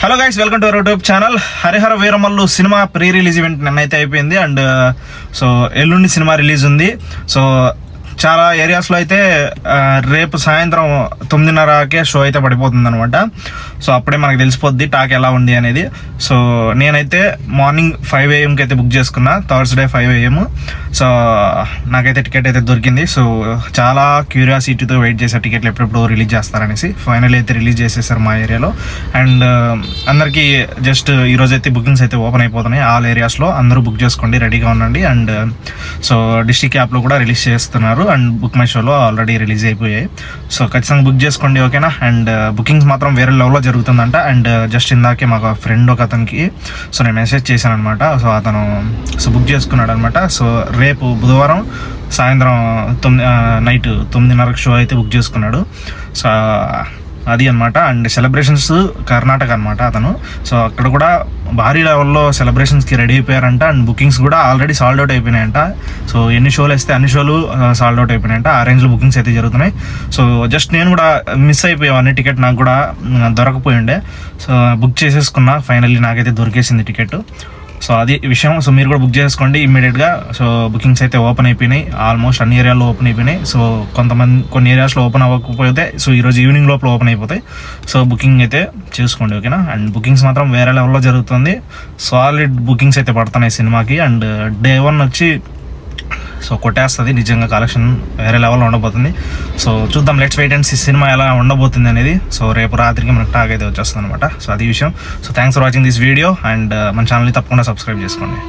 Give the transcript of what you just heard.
Hello guys, welcome to our YouTube channel. Harihara Veeramallu cinema pre release event నిన్నైతే అయిపోయింది. And so ఎల్లుండి cinema release ఉంది. So చాలా ఏరియాస్లో అయితే రేపు సాయంత్రం 9:30కే షో అయితే పడిపోతుంది అనమాట. సో అప్పుడే మనకు తెలిసిపోద్ది టాక్ ఎలా ఉంది అనేది. సో నేనైతే మార్నింగ్ 5 AM అయితే బుక్ చేసుకున్నా, థర్స్డే 5 AM. సో నాకైతే టికెట్ అయితే దొరికింది. సో చాలా క్యూరియాసిటీతో వెయిట్ చేసే టికెట్లు ఎప్పుడెప్పుడు రిలీజ్ చేస్తారనేసి. ఫైనల్ అయితే రిలీజ్ చేసేసారు మా ఏరియాలో. అండ్ అందరికీ జస్ట్ ఈరోజైతే బుకింగ్స్ అయితే ఓపెన్ అయిపోతున్నాయి ఆల్ ఏరియాస్లో. అందరూ బుక్ చేసుకోండి, రెడీగా ఉండండి. అండ్ సో డిస్ట్రిక్ట్ యాప్లో కూడా రిలీజ్ చేస్తున్నారు. అండ్ బుక్ మై షోలో ఆల్రెడీ రిలీజ్ అయిపోయాయి. సో ఖచ్చితంగా బుక్ చేసుకోండి, ఓకేనా. అండ్ బుకింగ్స్ మాత్రం వేరే లెవెల్లో జరుగుతుందంట. అండ్ జస్ట్ ఇందాకే మాకు ఫ్రెండ్ ఒక అతనికి సో నేను మెసేజ్ చేశాను అనమాట. సో అతను బుక్ చేసుకున్నాడు అనమాట. సో రేపు బుధవారం సాయంత్రం నైట్ 9:30కి షో అయితే బుక్ చేసుకున్నాడు. సో అది అనమాట. అండ్ సెలబ్రేషన్స్ కర్ణాటక అనమాట అతను. సో అక్కడ కూడా భారీ లెవెల్లో సెలబ్రేషన్స్కి రెడీ అయిపోయారంట. అండ్ బుకింగ్స్ కూడా ఆల్రెడీ సాల్డ్ అవుట్ అయిపోయినాయంట. సో ఎన్ని షోలు వేస్తే అన్ని షోలు సాల్డ్ అవుట్ అయిపోయినాయంట. ఆ రేంజ్లో బుకింగ్స్ అయితే జరుగుతున్నాయి. సో జస్ట్ నేను కూడా మిస్ అయిపోయాను, టికెట్ నాకు కూడా దొరకపోయి ఉండే. సో బుక్ చేసేసుకున్నా, ఫైనల్లీ నాకైతే దొరికేసింది టికెట్. సో అది విషయం. సో మీరు కూడా బుక్ చేసుకోండి ఇమ్మీడియట్గా. సో బుకింగ్స్ అయితే ఓపెన్ అయిపోయినాయి, ఆల్మోస్ట్ అన్ని ఏరియాల్లో ఓపెన్ అయిపోయినాయి. సో కొన్ని ఏరియాస్లో ఓపెన్ అవ్వకపోతే సో ఈరోజు ఈవినింగ్ లోపల ఓపెన్ అయిపోతాయి. సో బుకింగ్ అయితే చేసుకోండి, ఓకేనా. అండ్ బుకింగ్స్ మాత్రం వేరే లెవెల్లో జరుగుతుంది. సాలిడ్ బుకింగ్స్ అయితే పడుతున్నాయి సినిమాకి. అండ్ Day 1 వచ్చి సో కొట్టేస్తుంది నిజంగా, కలెక్షన్ వేరే లెవెల్లో ఉండబోతుంది. సో చూద్దాం, లెట్స్ వెయిట్ అండ్ సీ సినిమా ఎలా ఉండబోతుంది అనేది. సో రేపు రాత్రికి మనకు టాక్ అయితే వచ్చేస్తుంది అనమాట. సో అది విషయం. So thanks for watching this video. And మన ఛానల్ని తప్పకుండా సబ్స్క్రైబ్ చేసుకోండి.